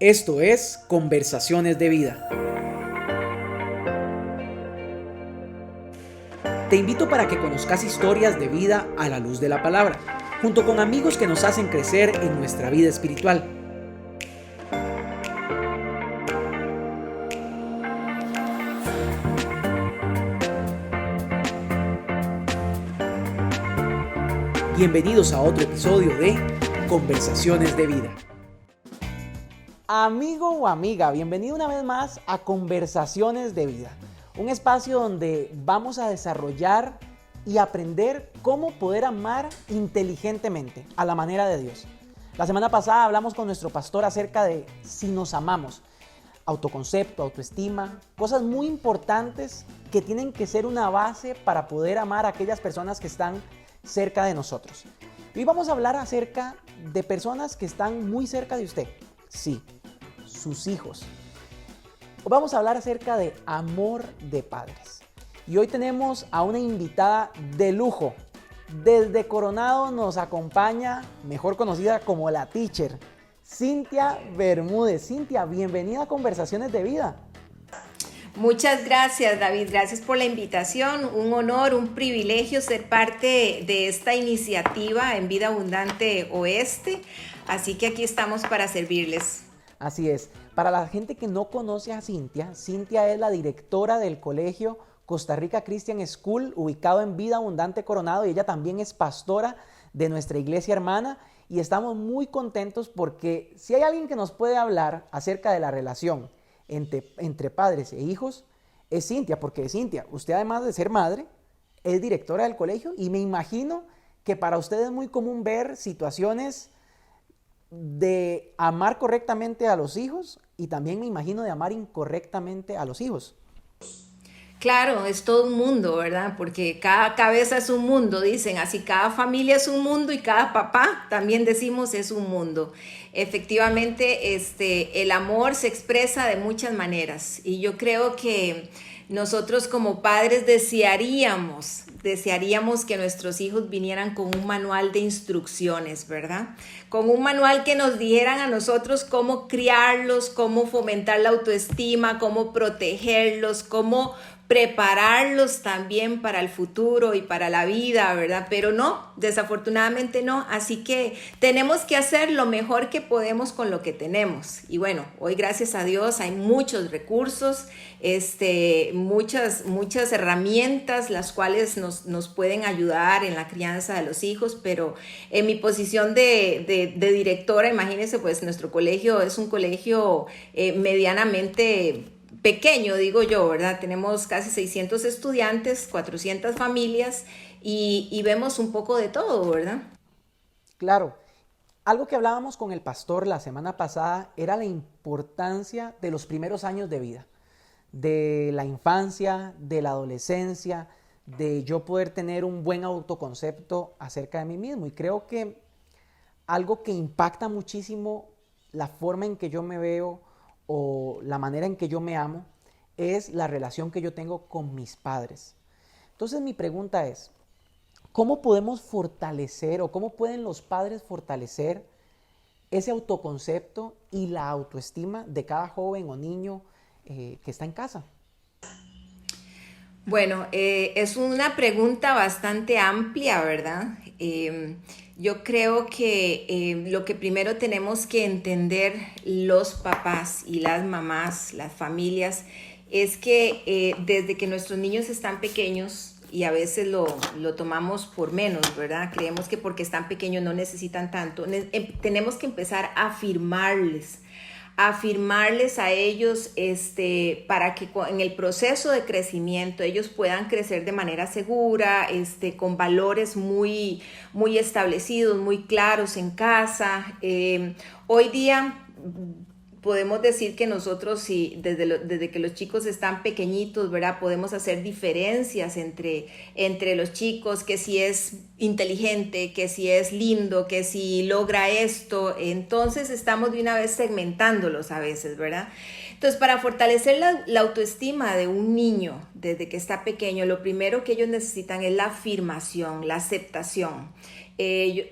Esto es Conversaciones de Vida. Te invito para que conozcas historias de vida a la luz de la palabra, junto con amigos que nos hacen crecer en nuestra vida espiritual. Bienvenidos a otro episodio de Conversaciones de Vida. Amigo o amiga, bienvenido una vez más a Conversaciones de Vida, un espacio donde vamos a desarrollar y aprender cómo poder amar inteligentemente a la manera de Dios. La semana pasada hablamos con nuestro pastor acerca de si nos amamos, autoconcepto, autoestima, cosas muy importantes que tienen que ser una base para poder amar a aquellas personas que están cerca de nosotros. Hoy vamos a hablar acerca de personas que están muy cerca de usted. Sí, sus hijos. Hoy vamos a hablar acerca de amor de padres. Y hoy tenemos a una invitada de lujo. Desde Coronado nos acompaña, mejor conocida como la Teacher, Cintia Bermúdez. Cintia, bienvenida a Conversaciones de Vida. Muchas gracias, David. Gracias por la invitación. Un honor, un privilegio ser parte de esta iniciativa en Vida Abundante Oeste. Así que aquí estamos para servirles. Así es. Para la gente que no conoce a Cintia, Cintia es la directora del colegio Costa Rica Christian School, ubicado en Vida Abundante Coronado, y ella también es pastora de nuestra iglesia hermana. Y estamos muy contentos porque si hay alguien que nos puede hablar acerca de la relación entre padres e hijos, es Cintia, porque Cintia, usted además de ser madre, es directora del colegio, y me imagino que para usted es muy común ver situaciones de amar correctamente a los hijos y también me imagino de amar incorrectamente a los hijos. Claro, es todo un mundo, ¿verdad? Porque cada cabeza es un mundo, dicen, así cada familia es un mundo y cada papá, también decimos, es un mundo. Efectivamente, el amor se expresa de muchas maneras y yo creo que nosotros como padres desearíamos que nuestros hijos vinieran con un manual de instrucciones, ¿verdad? Con un manual que nos dijeran a nosotros cómo criarlos, cómo fomentar la autoestima, cómo protegerlos, cómo prepararlos también para el futuro y para la vida, ¿verdad? Pero no, desafortunadamente no, así que tenemos que hacer lo mejor que podemos con lo que tenemos. Y bueno, hoy gracias a Dios hay muchos recursos, muchas herramientas las cuales nos pueden ayudar en la crianza de los hijos, pero en mi posición de directora, imagínense, pues nuestro colegio es un colegio medianamente pequeño, digo yo, ¿verdad? Tenemos casi 600 estudiantes, 400 familias y vemos un poco de todo, ¿verdad? Claro, algo que hablábamos con el pastor la semana pasada era la importancia de los primeros años de vida, de la infancia, de la adolescencia, de yo poder tener un buen autoconcepto acerca de mí mismo. Y creo que algo que impacta muchísimo la forma en que yo me veo o la manera en que yo me amo es la relación que yo tengo con mis padres. Entonces mi pregunta es, ¿cómo podemos fortalecer o cómo pueden los padres fortalecer ese autoconcepto y la autoestima de cada joven o niño que está en casa? Bueno, es una pregunta bastante amplia, ¿verdad? Yo creo que lo que primero tenemos que entender los papás y las mamás, las familias, es que desde que nuestros niños están pequeños, y a veces lo tomamos por menos, ¿verdad? Creemos que porque están pequeños no necesitan tanto. Tenemos que empezar a afirmarles a ellos para que en el proceso de crecimiento ellos puedan crecer de manera segura, con valores muy, muy establecidos, muy claros en casa. Hoy día podemos decir que nosotros, sí, desde que los chicos están pequeñitos, ¿verdad? Podemos hacer diferencias entre los chicos, que si es inteligente, que si es lindo, que si logra esto. Entonces estamos de una vez segmentándolos a veces, ¿verdad? Entonces, para fortalecer la autoestima de un niño desde que está pequeño, lo primero que ellos necesitan es la afirmación, la aceptación.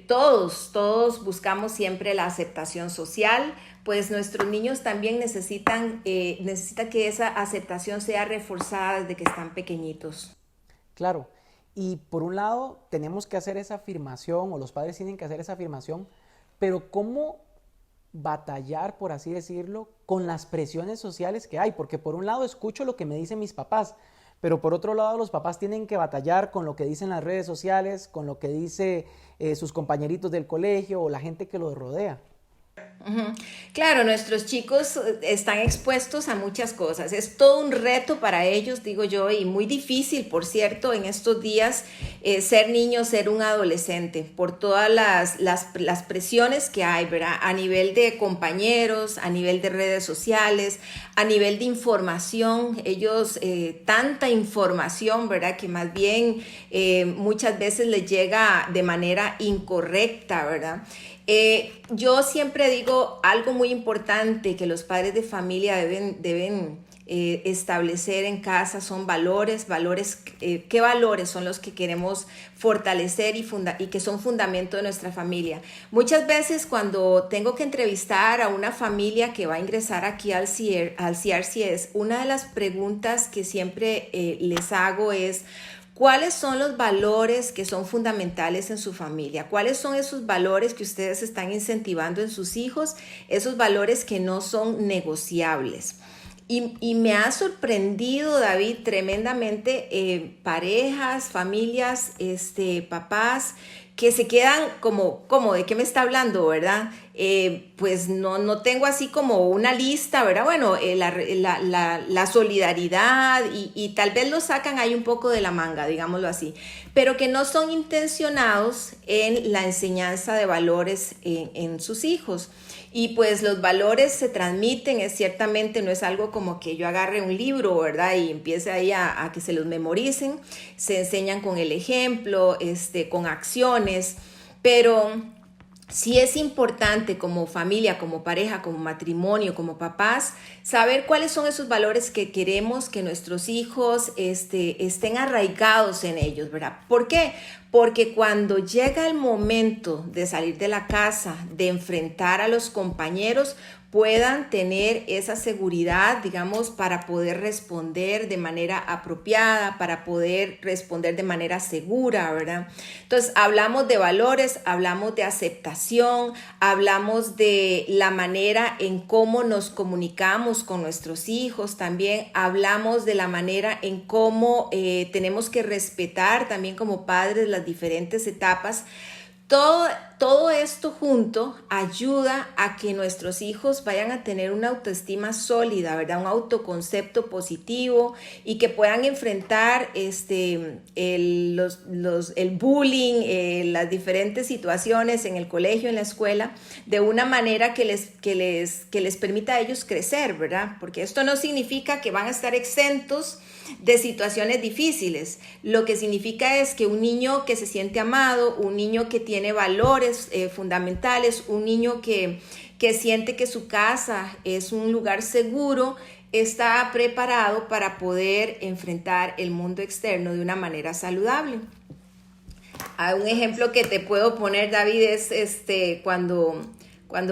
Todos buscamos siempre la aceptación social, pues nuestros niños también necesitan que esa aceptación sea reforzada desde que están pequeñitos. Claro, y por un lado tenemos que hacer esa afirmación, o los padres tienen que hacer esa afirmación, pero ¿cómo batallar, por así decirlo, con las presiones sociales que hay? Porque por un lado escucho lo que me dicen mis papás, pero por otro lado los papás tienen que batallar con lo que dicen las redes sociales, con lo que dice sus compañeritos del colegio o la gente que los rodea. Ujú. Claro, nuestros chicos están expuestos a muchas cosas. Es todo un reto para ellos, digo yo, y muy difícil, por cierto, en estos días ser niño, ser un adolescente, por todas las presiones que hay, ¿verdad? A nivel de compañeros, a nivel de redes sociales, a nivel de información. Ellos, tanta información, ¿verdad? Que más bien muchas veces les llega de manera incorrecta, ¿verdad? Yo siempre digo algo muy importante que los padres de familia deben establecer en casa son valores, ¿qué valores son los que queremos fortalecer y que son fundamento de nuestra familia? Muchas veces cuando tengo que entrevistar a una familia que va a ingresar aquí al CRCS, una de las preguntas que siempre les hago es: ¿cuáles son los valores que son fundamentales en su familia? ¿Cuáles son esos valores que ustedes están incentivando en sus hijos? Esos valores que no son negociables. Y me ha sorprendido, David, tremendamente parejas, familias, papás que se quedan como, ¿de qué me está hablando, verdad? Pues no tengo así como una lista, ¿verdad? Bueno, la solidaridad y tal vez lo sacan ahí un poco de la manga, digámoslo así, pero que no son intencionados en la enseñanza de valores en sus hijos. Y pues los valores se transmiten, ciertamente no es algo como que yo agarre un libro, ¿verdad? Y empiece ahí a que se los memoricen, se enseñan con el ejemplo, con acciones, pero sí es importante como familia, como pareja, como matrimonio, como papás, saber cuáles son esos valores que queremos que nuestros hijos estén arraigados en ellos, ¿verdad? ¿Por qué? Porque cuando llega el momento de salir de la casa, de enfrentar a los compañeros, puedan tener esa seguridad, digamos, para poder responder de manera apropiada, para poder responder de manera segura, ¿verdad? Entonces, hablamos de valores, hablamos de aceptación, hablamos de la manera en cómo nos comunicamos con nuestros hijos, también hablamos de la manera en cómo tenemos que respetar también como padres las diferentes etapas. Todo esto junto ayuda a que nuestros hijos vayan a tener una autoestima sólida, ¿verdad? Un autoconcepto positivo y que puedan enfrentar el bullying, las diferentes situaciones en el colegio, en la escuela, de una manera que les permita a ellos crecer, ¿verdad? Porque esto no significa que van a estar exentos de situaciones difíciles. Lo que significa es que un niño que se siente amado, un niño que tiene valores fundamentales, un niño que siente que su casa es un lugar seguro, está preparado para poder enfrentar el mundo externo de una manera saludable. Un ejemplo que te puedo poner, David, es cuando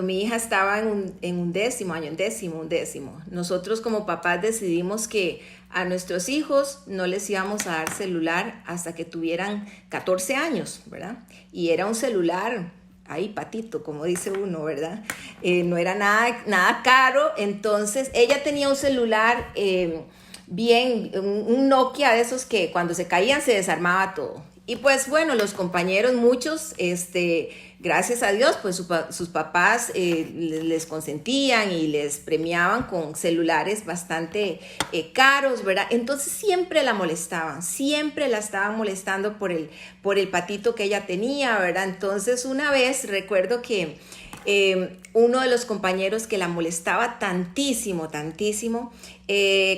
mi hija estaba en undécimo año, undécimo, nosotros como papás decidimos que a nuestros hijos no les íbamos a dar celular hasta que tuvieran 14 años, ¿verdad? Y era un celular, ahí patito, como dice uno, ¿verdad? No era nada caro, entonces ella tenía un celular un Nokia de esos que cuando se caían se desarmaba todo. Y pues bueno, los compañeros, muchos, gracias a Dios, pues sus papás les consentían y les premiaban con celulares bastante caros, ¿verdad? Entonces siempre la molestaban, siempre la estaban molestando por el patito que ella tenía, ¿verdad? Entonces una vez recuerdo que uno de los compañeros que la molestaba tantísimo,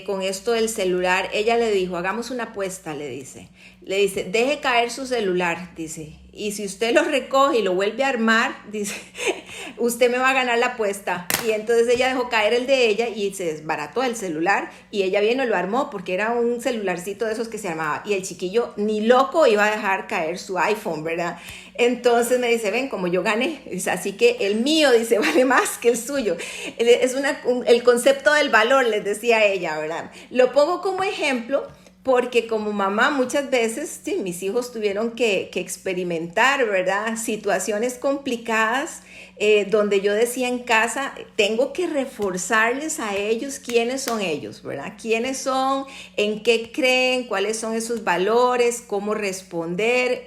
con esto del celular, ella le dijo: hagamos una apuesta, le dice, deje caer su celular, dice, y si usted lo recoge y lo vuelve a armar, dice, usted me va a ganar la apuesta. Y entonces ella dejó caer el de ella y se desbarató el celular y ella vino y lo armó porque era un celularcito de esos que se armaba y el chiquillo ni loco iba a dejar caer su iPhone, ¿verdad? Entonces me dice, ven, como yo gané, así que el mío, dice, vale más que el suyo. Es el concepto del valor, les decía ella, ¿verdad? Lo pongo como ejemplo porque como mamá muchas veces, sí, mis hijos tuvieron que experimentar, ¿verdad? Situaciones complicadas donde yo decía en casa, tengo que reforzarles a ellos quiénes son ellos, ¿verdad? Quiénes son, en qué creen, cuáles son esos valores, cómo responder,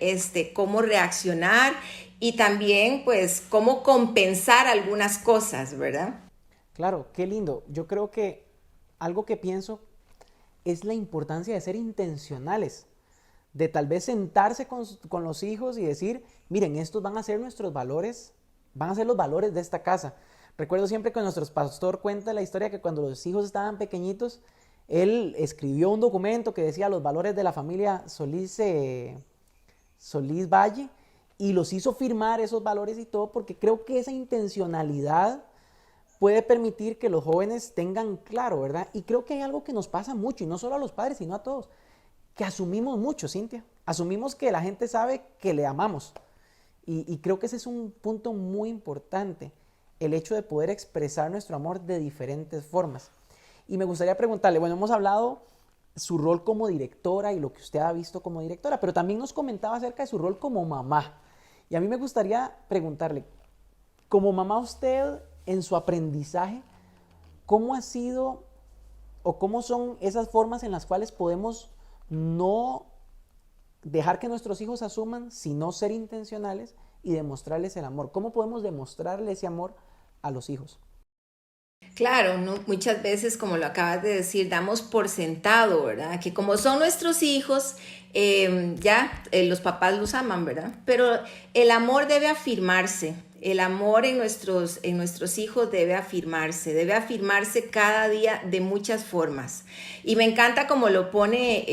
cómo reaccionar y también, pues, cómo compensar algunas cosas, ¿verdad? Claro, qué lindo. Yo creo que algo que pienso es la importancia de ser intencionales, de tal vez sentarse con los hijos y decir, miren, estos van a ser nuestros valores, van a ser los valores de esta casa. Recuerdo siempre que nuestro pastor cuenta la historia que cuando los hijos estaban pequeñitos, él escribió un documento que decía los valores de la familia Solís Valle y los hizo firmar esos valores y todo, porque creo que esa intencionalidad puede permitir que los jóvenes tengan claro, ¿verdad? Y creo que hay algo que nos pasa mucho, y no solo a los padres, sino a todos, que asumimos mucho, Cintia. Asumimos que la gente sabe que le amamos. Y creo que ese es un punto muy importante, el hecho de poder expresar nuestro amor de diferentes formas. Y me gustaría preguntarle, bueno, hemos hablado su rol como directora y lo que usted ha visto como directora, pero también nos comentaba acerca de su rol como mamá. Y a mí me gustaría preguntarle, como mamá usted en su aprendizaje, ¿cómo ha sido o cómo son esas formas en las cuales podemos no dejar que nuestros hijos asuman, sino ser intencionales y demostrarles el amor? ¿Cómo podemos demostrarle ese amor a los hijos? Claro, ¿no? Muchas veces, como lo acabas de decir, damos por sentado, ¿verdad? Que como son nuestros hijos, los papás los aman, ¿verdad? Pero el amor debe afirmarse, el amor en nuestros hijos debe afirmarse cada día de muchas formas. Y me encanta como lo pone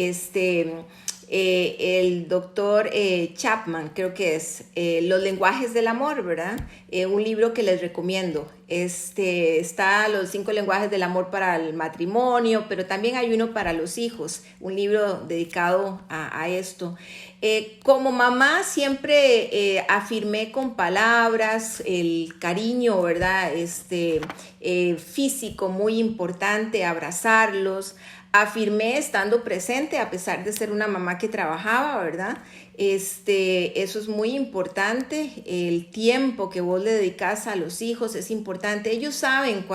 el doctor Chapman, creo que es Los lenguajes del amor, ¿verdad? Un libro que les recomiendo. Está Los 5 lenguajes del amor para el matrimonio, pero también hay uno para los hijos, un libro dedicado a esto. Como mamá siempre afirmé con palabras el cariño, ¿verdad? Físico muy importante, abrazarlos. Afirmé estando presente a pesar de ser una mamá que trabajaba, ¿verdad? Eso es muy importante. El tiempo que vos le dedicas a los hijos es importante. Ellos saben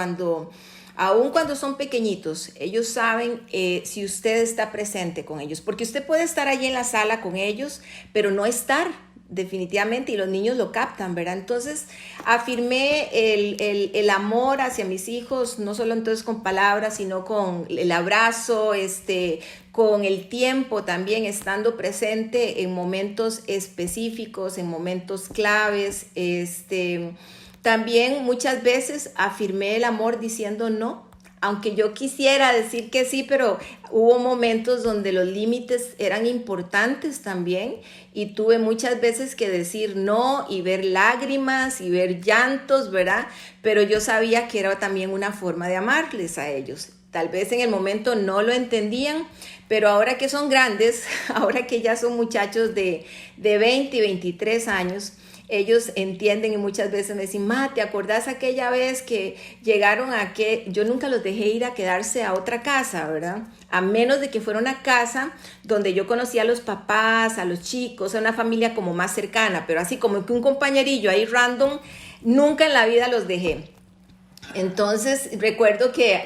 aun cuando son pequeñitos, ellos saben si usted está presente con ellos, porque usted puede estar allí en la sala con ellos, pero no estar definitivamente, y los niños lo captan, ¿verdad? Entonces, afirmé el amor hacia mis hijos, no solo entonces con palabras, sino con el abrazo, con el tiempo también, estando presente en momentos específicos, en momentos claves, también muchas veces afirmé el amor diciendo no, aunque yo quisiera decir que sí, pero hubo momentos donde los límites eran importantes también y tuve muchas veces que decir no y ver lágrimas y ver llantos, ¿verdad? Pero yo sabía que era también una forma de amarles a ellos. Tal vez en el momento no lo entendían, pero ahora que son grandes, ahora que ya son muchachos de 20 y 23 años, ellos entienden y muchas veces me dicen, ma, ¿te acordás aquella vez que llegaron yo nunca los dejé ir a quedarse a otra casa, ¿verdad? A menos de que fuera una casa donde yo conocía a los papás, a los chicos, a una familia como más cercana, pero así como que un compañerillo ahí random, nunca en la vida los dejé. Entonces, recuerdo que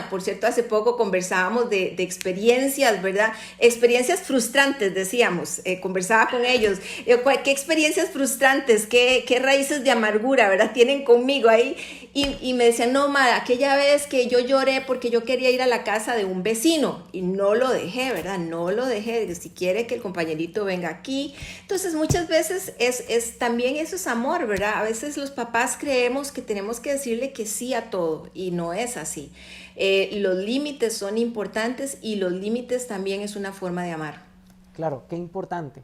por cierto, hace poco conversábamos de experiencias, ¿verdad? Experiencias frustrantes, decíamos, conversaba con ellos. ¿Qué experiencias frustrantes, qué raíces de amargura, ¿verdad? Tienen conmigo ahí. Y me decían, no, ma, aquella vez que yo lloré porque yo quería ir a la casa de un vecino y no lo dejé, ¿verdad? No lo dejé. Si quiere que el compañerito venga aquí. Entonces, muchas veces también eso es amor, ¿verdad? A veces los papás creemos que tenemos que decirle que sí a todo y no es así. Los límites son importantes y los límites también es una forma de amar. Claro, qué importante.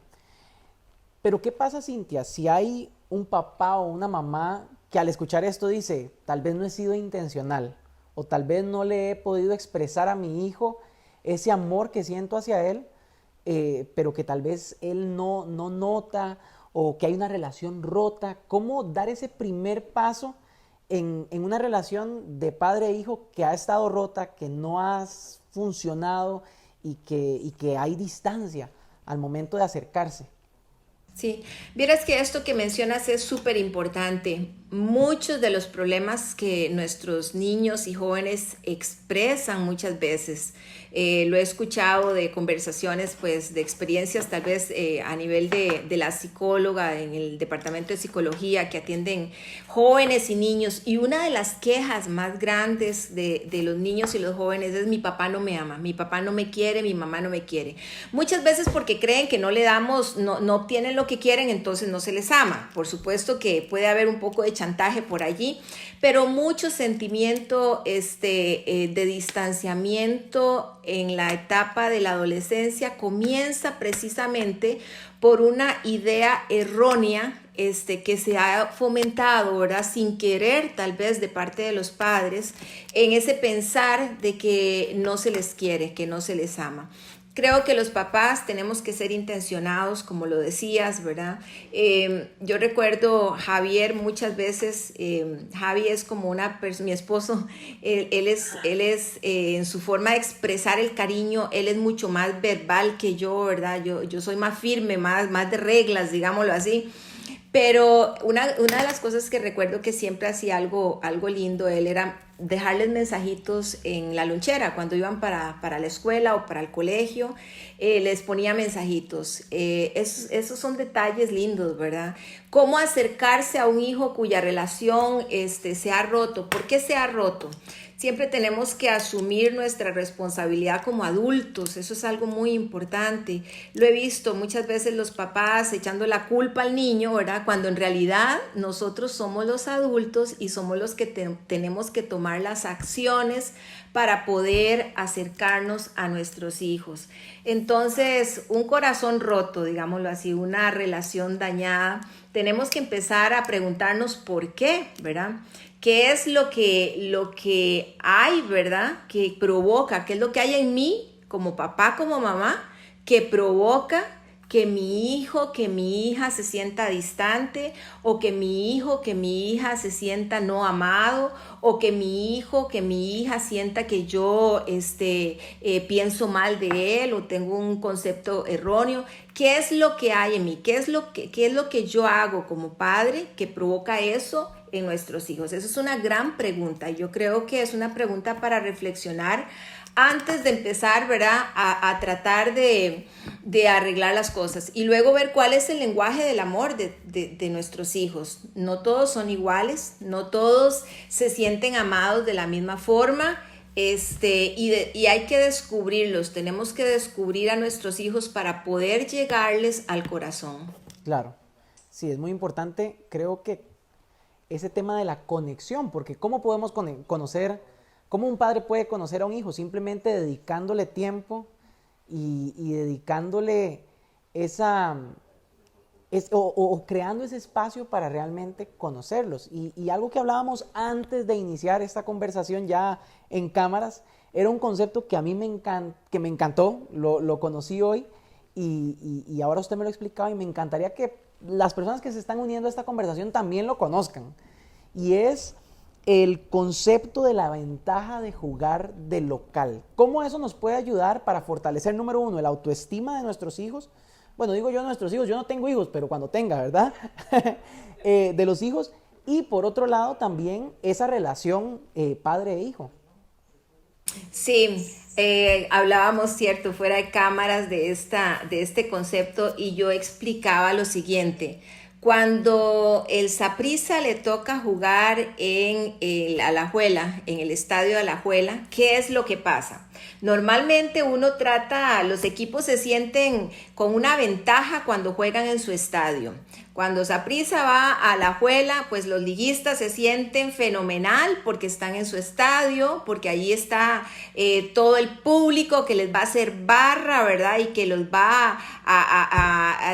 Pero ¿qué pasa, Cintia, si hay un papá o una mamá que al escuchar esto dice, tal vez no he sido intencional o tal vez no le he podido expresar a mi hijo ese amor que siento hacia él, pero que tal vez él no nota o que hay una relación rota? ¿Cómo dar ese primer paso en una relación de padre e hijo que ha estado rota, que no ha funcionado y que hay distancia al momento de acercarse? Sí, vieras que esto que mencionas es súper importante. Muchos de los problemas que nuestros niños y jóvenes expresan muchas veces, lo he escuchado de conversaciones, pues de experiencias tal vez a nivel de la psicóloga en el departamento de psicología que atienden jóvenes y niños, y una de las quejas más grandes de los niños y los jóvenes es: mi papá no me ama, mi papá no me quiere, mi mamá no me quiere. Muchas veces porque creen que no le damos, no obtienen lo que quieren, entonces no se les ama. Por supuesto que puede haber un poco de chantaje por allí, pero mucho sentimiento de distanciamiento en la etapa de la adolescencia comienza precisamente por una idea errónea que se ha fomentado, ¿verdad? Sin querer, tal vez de parte de los padres, en ese pensar de que no se les quiere, que no se les ama. Creo que los papás tenemos que ser intencionados, como lo decías, ¿verdad? Yo recuerdo Javier muchas veces. Javi es como mi esposo. Él es en su forma de expresar el cariño, él es mucho más verbal que yo, ¿verdad? Yo soy más firme, más de reglas, digámoslo así. Pero una de las cosas que recuerdo que siempre hacía algo lindo él era dejarles mensajitos en la lonchera cuando iban para la escuela o para el colegio. Les ponía mensajitos. Esos son detalles lindos, ¿verdad? Cómo acercarse a un hijo cuya relación se ha roto. ¿Por qué se ha roto? Siempre tenemos que asumir nuestra responsabilidad como adultos. Eso es algo muy importante. Lo he visto muchas veces los papás echando la culpa al niño, ¿verdad? Cuando en realidad nosotros somos los adultos y somos los que tenemos que tomar las acciones para poder acercarnos a nuestros hijos. Entonces, un corazón roto, digámoslo así, una relación dañada, tenemos que empezar a preguntarnos por qué, ¿verdad? ¿Qué es lo que hay, verdad? Que provoca, qué es lo que hay en mí como papá, como mamá, que provoca que mi hijo, que mi hija se sienta distante, o que mi hijo, que mi hija se sienta no amado, o que mi hijo, que mi hija sienta que yo pienso mal de él o tengo un concepto erróneo. ¿Qué es lo que hay en mí? ¿Qué es lo que yo hago como padre que provoca eso en nuestros hijos? Esa es una gran pregunta. Yo creo que es una pregunta para reflexionar antes de empezar, ¿verdad? A tratar de arreglar las cosas y luego ver cuál es el lenguaje del amor de nuestros hijos. No todos son iguales, no todos se sienten amados de la misma forma, y hay que descubrirlos. Tenemos que descubrir a nuestros hijos para poder llegarles al corazón. Claro, sí, es muy importante, creo que ese tema de la conexión, porque ¿cómo podemos conocer? ¿Cómo un padre puede conocer a un hijo? Simplemente dedicándole tiempo y dedicándole o creando ese espacio para realmente conocerlos. Y algo que hablábamos antes de iniciar esta conversación ya en cámaras, era un concepto que a mí me encantó, lo conocí hoy y ahora usted me lo explicaba y me encantaría que las personas que se están uniendo a esta conversación también lo conozcan. Y es el concepto de la ventaja de jugar de local. ¿Cómo eso nos puede ayudar para fortalecer, número uno, el autoestima de nuestros hijos? Bueno, digo yo nuestros hijos, yo no tengo hijos, pero cuando tenga, ¿verdad? De los hijos. Y por otro lado también esa relación padre e hijo. Sí, hablábamos, cierto, fuera de cámaras de este concepto y yo explicaba lo siguiente. Cuando el Saprissa le toca jugar en el Alajuela, en el estadio de Alajuela, ¿qué es lo que pasa? Normalmente los equipos se sienten con una ventaja cuando juegan en su estadio. Cuando Saprissa va a Alajuela, pues los liguistas se sienten fenomenal porque están en su estadio, porque ahí está todo el público que les va a hacer barra, ¿verdad? Y que les va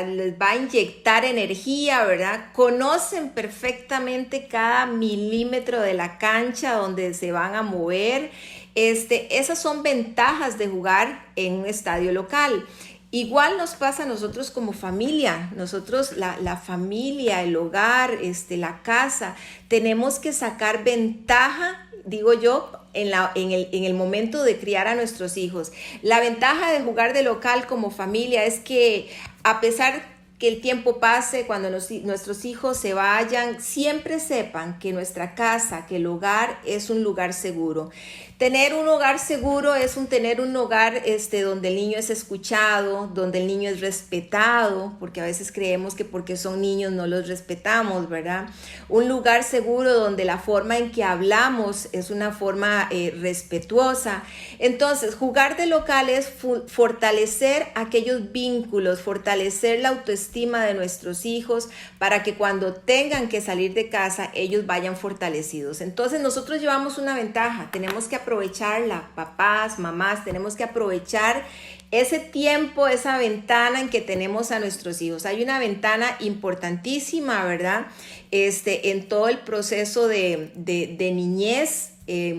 les va a inyectar energía, ¿verdad? Conocen perfectamente cada milímetro de la cancha donde se van a mover. Esas son ventajas de jugar en un estadio local. Igual nos pasa a nosotros como familia, nosotros la familia, el hogar, la casa, tenemos que sacar ventaja, digo yo, en el momento de criar a nuestros hijos. La ventaja de jugar de local como familia es que a pesar que el tiempo pase, cuando nuestros hijos se vayan, siempre sepan que nuestra casa, que el hogar es un lugar seguro. Tener un hogar seguro es tener un hogar donde el niño es escuchado, donde el niño es respetado, porque a veces creemos que porque son niños no los respetamos, ¿verdad? Un lugar seguro donde la forma en que hablamos es una forma respetuosa. Entonces, jugar de local es fortalecer aquellos vínculos, fortalecer la autoestima de nuestros hijos para que cuando tengan que salir de casa, ellos vayan fortalecidos. Entonces, nosotros llevamos una ventaja, tenemos que aprovecharla, papás, mamás, tenemos que aprovechar ese tiempo, esa ventana en que tenemos a nuestros hijos. Hay una ventana importantísima, ¿verdad? En todo el proceso de niñez,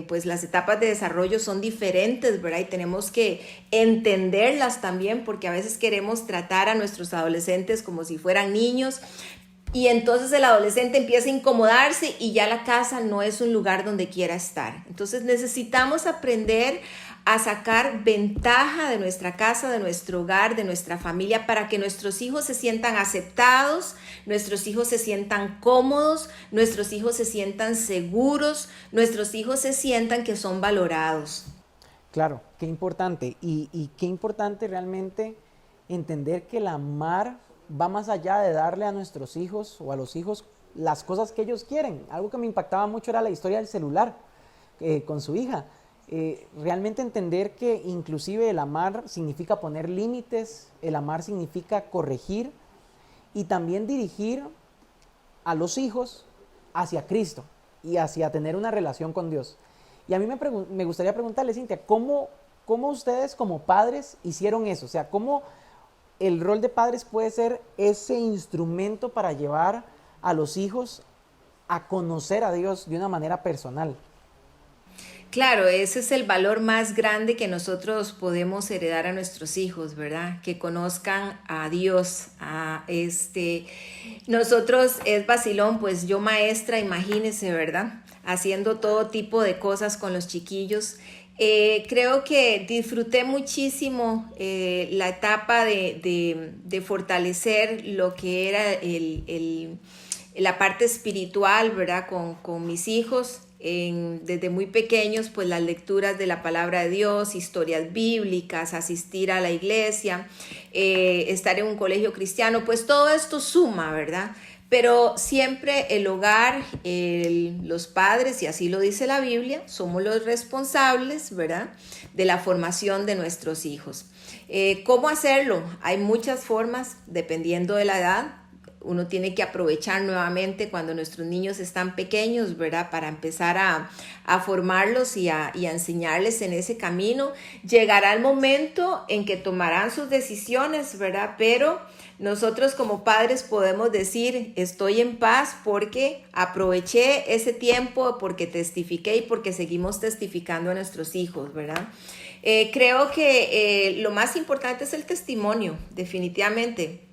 pues las etapas de desarrollo son diferentes, ¿verdad? Y tenemos que entenderlas también, porque a veces queremos tratar a nuestros adolescentes como si fueran niños. Y entonces el adolescente empieza a incomodarse y ya la casa no es un lugar donde quiera estar. Entonces necesitamos aprender a sacar ventaja de nuestra casa, de nuestro hogar, de nuestra familia, para que nuestros hijos se sientan aceptados, nuestros hijos se sientan cómodos, nuestros hijos se sientan seguros, nuestros hijos se sientan que son valorados. Claro, qué importante. Y qué importante realmente entender que el amar va más allá de darle a nuestros hijos o a los hijos las cosas que ellos quieren. Algo que me impactaba mucho era la historia del celular con su hija. Realmente entender que inclusive el amar significa poner límites, el amar significa corregir y también dirigir a los hijos hacia Cristo y hacia tener una relación con Dios. Y a mí me gustaría preguntarle, Cintia, ¿cómo ustedes como padres hicieron eso? O sea, ¿cómo el rol de padres puede ser ese instrumento para llevar a los hijos a conocer a Dios de una manera personal? Claro, ese es el valor más grande que nosotros podemos heredar a nuestros hijos, ¿verdad? Que conozcan a Dios. Nosotros es vacilón, pues yo maestra, imagínense, ¿verdad? Haciendo todo tipo de cosas con los chiquillos. Creo que disfruté muchísimo la etapa de fortalecer lo que era la parte espiritual, ¿verdad? Con mis hijos. Desde muy pequeños, pues las lecturas de la palabra de Dios, historias bíblicas, asistir a la iglesia, estar en un colegio cristiano, pues todo esto suma, ¿verdad? Pero siempre el hogar, los padres, y así lo dice la Biblia, somos los responsables, ¿verdad?, de la formación de nuestros hijos. ¿Cómo hacerlo? Hay muchas formas, dependiendo de la edad. Uno tiene que aprovechar nuevamente cuando nuestros niños están pequeños, ¿verdad?, para empezar a formarlos y a enseñarles en ese camino. Llegará el momento en que tomarán sus decisiones, ¿verdad?, pero nosotros como padres podemos decir, estoy en paz porque aproveché ese tiempo, porque testifiqué y porque seguimos testificando a nuestros hijos, ¿verdad? Creo que lo más importante es el testimonio, definitivamente.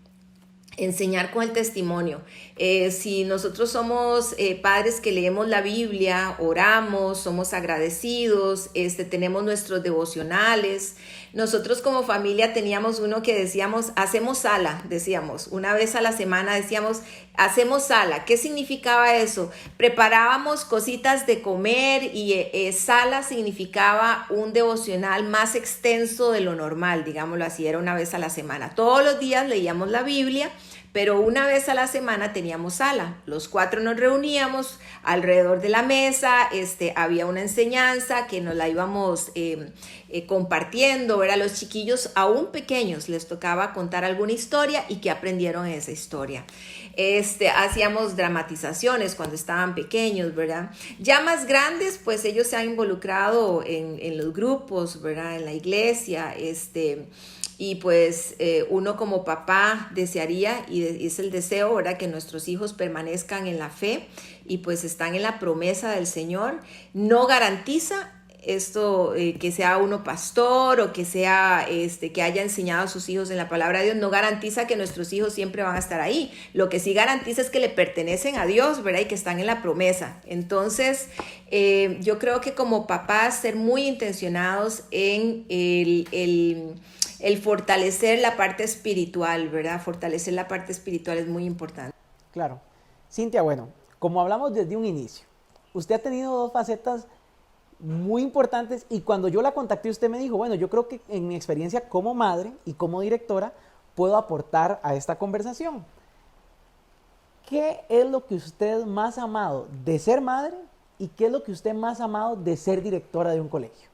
Enseñar con el testimonio. Si nosotros somos padres que leemos la Biblia, oramos, somos agradecidos, tenemos nuestros devocionales. Nosotros como familia teníamos uno que decíamos, hacemos sala, decíamos, una vez a la semana decíamos, hacemos sala. ¿Qué significaba eso? Preparábamos cositas de comer y sala significaba un devocional más extenso de lo normal, digámoslo así, era una vez a la semana. Todos los días leíamos la Biblia, pero una vez a la semana teníamos sala. Los 4 nos reuníamos alrededor de la mesa, había una enseñanza que nos la íbamos compartiendo, ¿verdad? Los chiquillos aún pequeños les tocaba contar alguna historia y que aprendieron esa historia. hacíamos dramatizaciones cuando estaban pequeños, ¿verdad? Ya más grandes, pues ellos se han involucrado en los grupos, ¿verdad? En la iglesia, y pues uno como papá desearía, y es el deseo, ¿verdad? Que nuestros hijos permanezcan en la fe y pues están en la promesa del Señor. No garantiza esto, que sea uno pastor o que sea, que haya enseñado a sus hijos en la palabra de Dios, no garantiza que nuestros hijos siempre van a estar ahí. Lo que sí garantiza es que le pertenecen a Dios, ¿verdad? Y que están en la promesa. Entonces, yo creo que como papás ser muy intencionados en el fortalecer la parte espiritual, ¿verdad? Fortalecer la parte espiritual es muy importante. Claro. Cintia, bueno, como hablamos desde un inicio, usted ha tenido dos facetas muy importantes y cuando yo la contacté usted me dijo, bueno, yo creo que en mi experiencia como madre y como directora puedo aportar a esta conversación. ¿Qué es lo que usted más ha amado de ser madre y qué es lo que usted más ha amado de ser directora de un colegio?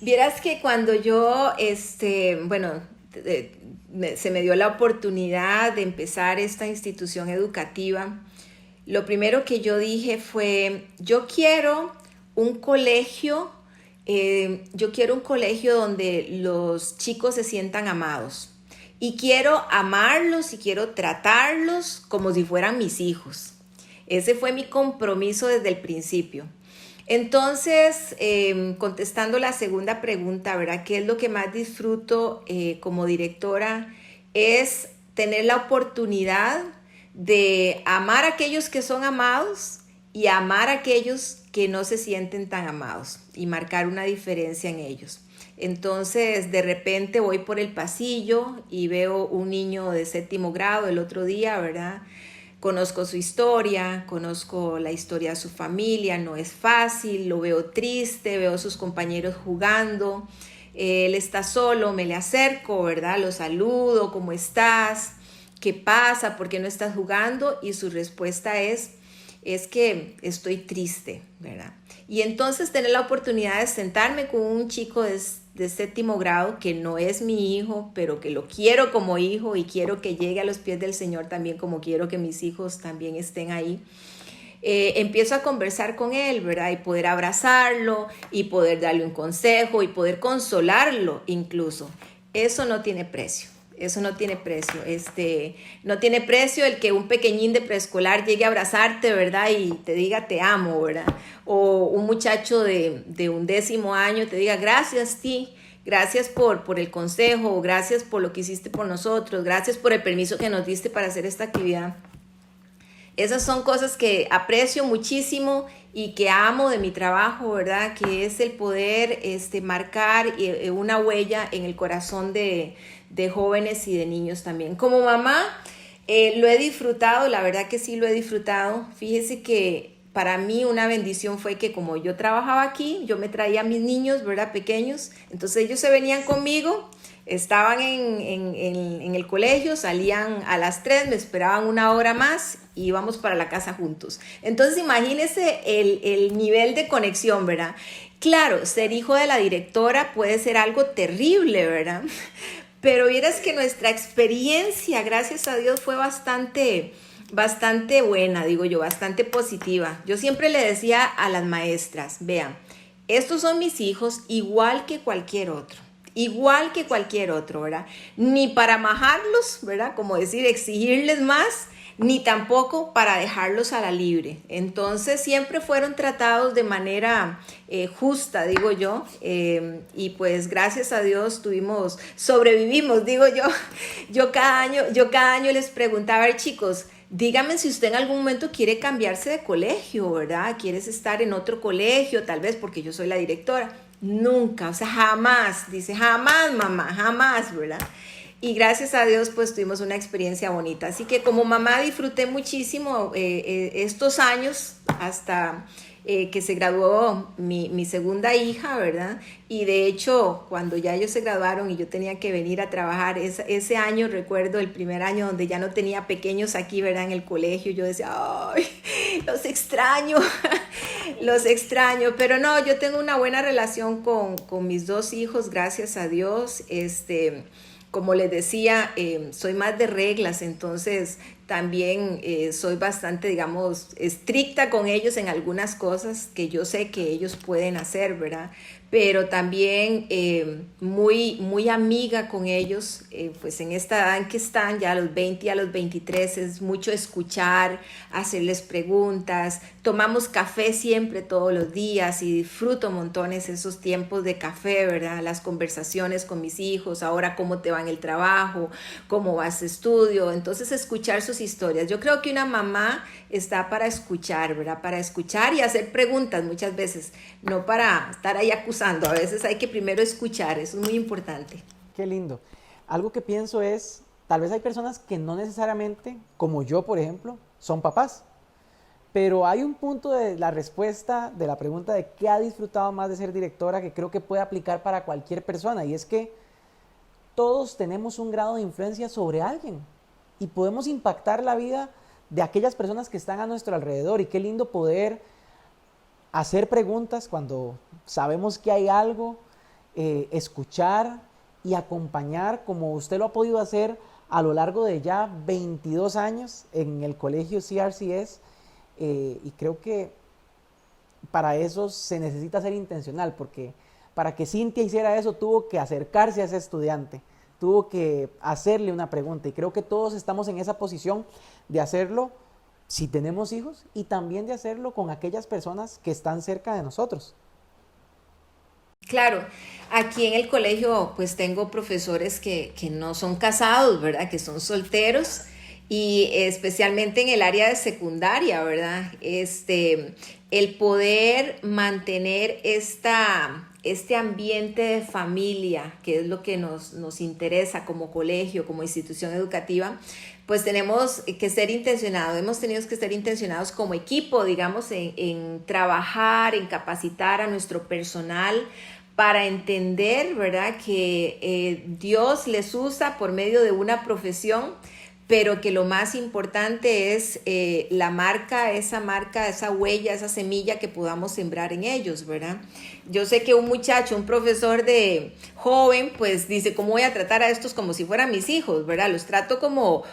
Vieras que cuando yo, se me dio la oportunidad de empezar esta institución educativa, lo primero que yo dije fue, yo quiero un colegio donde los chicos se sientan amados y quiero amarlos y quiero tratarlos como si fueran mis hijos. Ese fue mi compromiso desde el principio. Entonces, contestando la segunda pregunta, ¿verdad? ¿Qué es lo que más disfruto como directora? Es tener la oportunidad de amar a aquellos que son amados y amar a aquellos que no se sienten tan amados y marcar una diferencia en ellos. Entonces, de repente voy por el pasillo y veo un niño de 7º grado el otro día, ¿verdad? Conozco su historia, conozco la historia de su familia, no es fácil, lo veo triste, veo a sus compañeros jugando, él está solo, me le acerco, ¿verdad? Lo saludo, ¿cómo estás? ¿Qué pasa? ¿Por qué no estás jugando? Y su respuesta es que estoy triste, ¿verdad? Y entonces tener la oportunidad de sentarme con un chico de 7º grado que no es mi hijo, pero que lo quiero como hijo y quiero que llegue a los pies del Señor también como quiero que mis hijos también estén ahí. Empiezo a conversar con él, ¿verdad? Y poder abrazarlo y poder darle un consejo y poder consolarlo incluso. Eso no tiene precio. Eso no tiene precio. No tiene precio el que un pequeñín de preescolar llegue a abrazarte, ¿verdad? Y te diga te amo, ¿verdad? O un muchacho de 10º año te diga gracias ti, gracias por el consejo, gracias por lo que hiciste por nosotros, gracias por el permiso que nos diste para hacer esta actividad. Esas son cosas que aprecio muchísimo y que amo de mi trabajo, ¿verdad? Que es el poder marcar una huella en el corazón de jóvenes y de niños también. Como mamá, lo he disfrutado, la verdad que sí lo he disfrutado. Fíjese que para mí una bendición fue que como yo trabajaba aquí, yo me traía a mis niños, ¿verdad? Pequeños, entonces ellos se venían conmigo. Estaban en el colegio, salían a las 3, me esperaban 1 hora más y íbamos para la casa juntos. Entonces imagínense el nivel de conexión, ¿verdad? Claro, ser hijo de la directora puede ser algo terrible, ¿verdad? Pero vieras que nuestra experiencia, gracias a Dios, fue bastante buena, digo yo, bastante positiva. Yo siempre le decía a las maestras, vean, estos son mis hijos igual que cualquier otro. Igual que cualquier otro, ¿verdad? Ni para majarlos, ¿verdad? Como decir, exigirles más, ni tampoco para dejarlos a la libre. Entonces siempre fueron tratados de manera justa, digo yo, y pues gracias a Dios sobrevivimos, digo yo. Yo cada año les preguntaba a ver, chicos, dígame si usted en algún momento quiere cambiarse de colegio, ¿verdad? ¿Quieres estar en otro colegio? Tal vez porque yo soy la directora. Nunca, o sea, jamás, dice, jamás, mamá, jamás, ¿verdad? Y gracias a Dios, pues tuvimos una experiencia bonita. Así que como mamá disfruté muchísimo estos años hasta que se graduó mi segunda hija, ¿verdad? Y de hecho, cuando ya ellos se graduaron y yo tenía que venir a trabajar, ese año, recuerdo el primer año donde ya no tenía pequeños aquí, ¿verdad? En el colegio, yo decía, ¡ay, los extraño! Los extraño, pero no, yo tengo una buena relación con mis 2 hijos, gracias a Dios. como les decía, soy más de reglas, entonces también soy bastante, digamos, estricta con ellos en algunas cosas que yo sé que ellos pueden hacer, ¿verdad? Pero también muy amiga con ellos, pues en esta edad en que están, ya a los 20 y a los 23, es mucho escuchar, hacerles preguntas, tomamos café siempre todos los días y disfruto montones esos tiempos de café, ¿verdad? Las conversaciones con mis hijos, ahora cómo te va en el trabajo, cómo vas a estudio, entonces escuchar sus historias. Yo creo que una mamá está para escuchar, ¿verdad? Para escuchar y hacer preguntas muchas veces, no para estar ahí acusando. A veces hay que primero escuchar, eso es muy importante. Qué lindo. Algo que pienso es, tal vez hay personas que no necesariamente, como yo por ejemplo, son papás, pero hay un punto de la respuesta de la pregunta de qué ha disfrutado más de ser directora que creo que puede aplicar para cualquier persona, y es que todos tenemos un grado de influencia sobre alguien y podemos impactar la vida de aquellas personas que están a nuestro alrededor, y qué lindo poder hacer preguntas cuando sabemos que hay algo, escuchar y acompañar, como usted lo ha podido hacer a lo largo de ya 22 años en el colegio CRCS, y creo que para eso se necesita ser intencional, porque para que Cintia hiciera eso tuvo que acercarse a ese estudiante, tuvo que hacerle una pregunta, y creo que todos estamos en esa posición de hacerlo si tenemos hijos, y también de hacerlo con aquellas personas que están cerca de nosotros. Claro, aquí en el colegio pues tengo profesores que no son casados, ¿verdad? Que son solteros, y especialmente en el área de secundaria, ¿verdad? El poder mantener este ambiente de familia, que es lo que nos interesa como colegio, como institución educativa, pues tenemos que ser intencionados, hemos tenido que ser intencionados como equipo, digamos, en trabajar, en capacitar a nuestro personal para entender, ¿verdad?, que Dios les usa por medio de una profesión, pero que lo más importante es la marca, esa huella, esa semilla que podamos sembrar en ellos, ¿verdad? Yo sé que un muchacho, un profesor de joven, pues dice, ¿cómo voy a tratar a estos como si fueran mis hijos, ¿verdad? Los trato como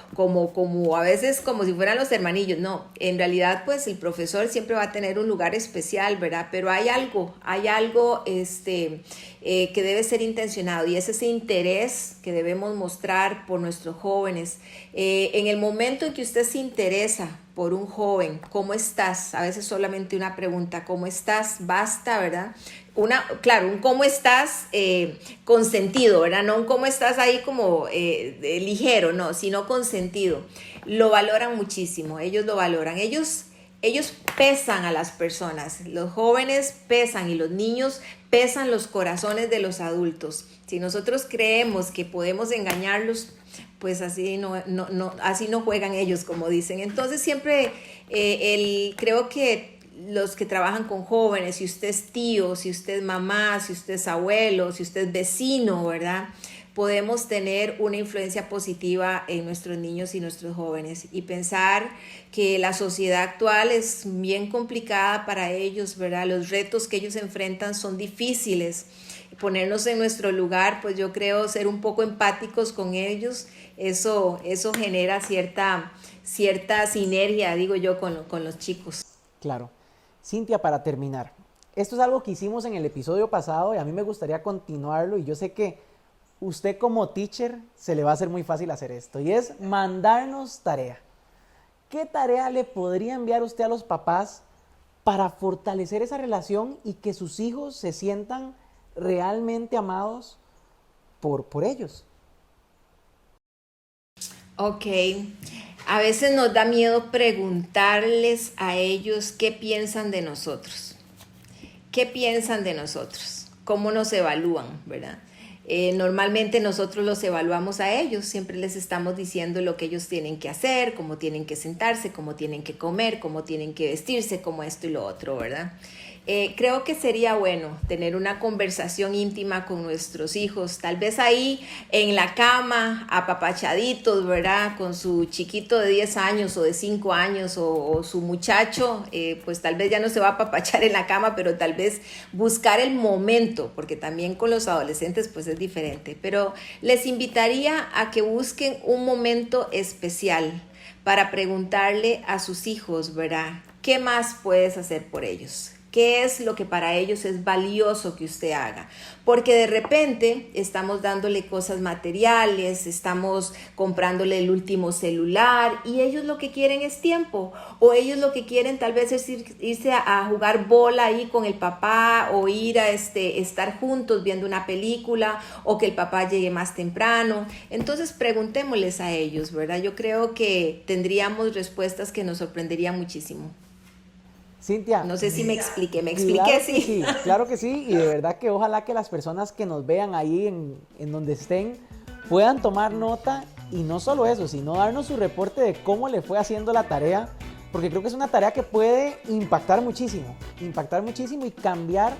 a veces como si fueran los hermanillos. No, en realidad, pues el profesor siempre va a tener un lugar especial, ¿verdad? Pero hay algo que debe ser intencionado, y es ese interés que debemos mostrar por nuestros jóvenes. En el momento en que usted se interesa por un joven, ¿cómo estás? A veces solamente una pregunta, ¿cómo estás? Basta, ¿verdad? Un cómo estás con sentido, ¿verdad? No un cómo estás ahí como ligero, no, sino con sentido. Lo valoran muchísimo, ellos lo valoran, ellos pesan a las personas, los jóvenes pesan y los niños pesan los corazones de los adultos. Si nosotros creemos que podemos engañarlos, pues así no juegan ellos, como dicen. Entonces siempre creo que los que trabajan con jóvenes, si usted es tío, si usted es mamá, si usted es abuelo, si usted es vecino, ¿verdad?, podemos tener una influencia positiva en nuestros niños y nuestros jóvenes, y pensar que la sociedad actual es bien complicada para ellos, ¿verdad? Los retos que ellos enfrentan son difíciles. Ponernos en nuestro lugar, pues yo creo ser un poco empáticos con ellos, eso genera cierta sinergia, digo yo, con los chicos. Claro. Cintia, para terminar, esto es algo que hicimos en el episodio pasado y a mí me gustaría continuarlo, y yo sé que usted como teacher se le va a hacer muy fácil hacer esto, y es mandarnos tarea. ¿Qué tarea le podría enviar usted a los papás para fortalecer esa relación y que sus hijos se sientan realmente amados por ellos? Ok, a veces nos da miedo preguntarles a ellos qué piensan de nosotros. ¿Qué piensan de nosotros? ¿Cómo nos evalúan, verdad? Normalmente nosotros los evaluamos a ellos, siempre les estamos diciendo lo que ellos tienen que hacer, cómo tienen que sentarse, cómo tienen que comer, cómo tienen que vestirse, cómo esto y lo otro, ¿verdad? Creo que sería bueno tener una conversación íntima con nuestros hijos, tal vez ahí en la cama, apapachaditos, ¿verdad? Con su chiquito de 10 años o de 5 años o su muchacho, pues tal vez ya no se va a apapachar en la cama, pero tal vez buscar el momento, porque también con los adolescentes pues es diferente. Pero les invitaría a que busquen un momento especial para preguntarle a sus hijos, ¿verdad? ¿Qué más puedes hacer por ellos? ¿Qué es lo que para ellos es valioso que usted haga? Porque de repente estamos dándole cosas materiales, estamos comprándole el último celular y ellos lo que quieren es tiempo. O ellos lo que quieren tal vez es irse a jugar bola ahí con el papá o ir a estar juntos viendo una película o que el papá llegue más temprano. Entonces preguntémosles a ellos, ¿verdad? Yo creo que tendríamos respuestas que nos sorprenderían muchísimo. Cintia. No sé si me expliqué, Claro sí. que sí, claro que sí, y de verdad que ojalá que las personas que nos vean ahí en donde estén puedan tomar nota y no solo eso, sino darnos su reporte de cómo le fue haciendo la tarea, porque creo que es una tarea que puede impactar muchísimo y cambiar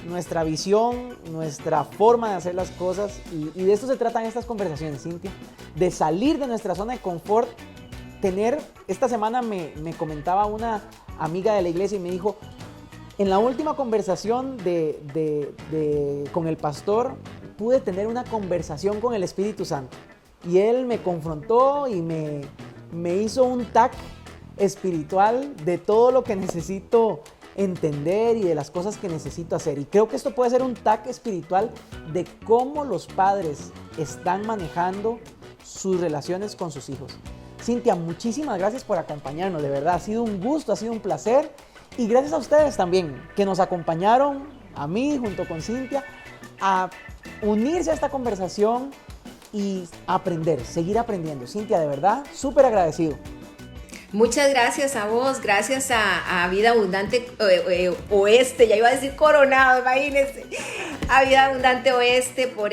nuestra visión, nuestra forma de hacer las cosas y de esto se tratan estas conversaciones, Cintia, de salir de nuestra zona de confort. Esta semana me comentaba una amiga de la iglesia y me dijo, en la última conversación con el pastor, pude tener una conversación con el Espíritu Santo. Y él me confrontó y me hizo un tag espiritual de todo lo que necesito entender y de las cosas que necesito hacer. Y creo que esto puede ser un tag espiritual de cómo los padres están manejando sus relaciones con sus hijos. Cintia, muchísimas gracias por acompañarnos, de verdad, ha sido un gusto, ha sido un placer y gracias a ustedes también que nos acompañaron, a mí junto con Cintia, a unirse a esta conversación y aprender, seguir aprendiendo. Cintia, de verdad, súper agradecido. Muchas gracias a vos, gracias a Vida Abundante Oeste, ya iba a decir Coronado, imagínense, a Vida Abundante Oeste por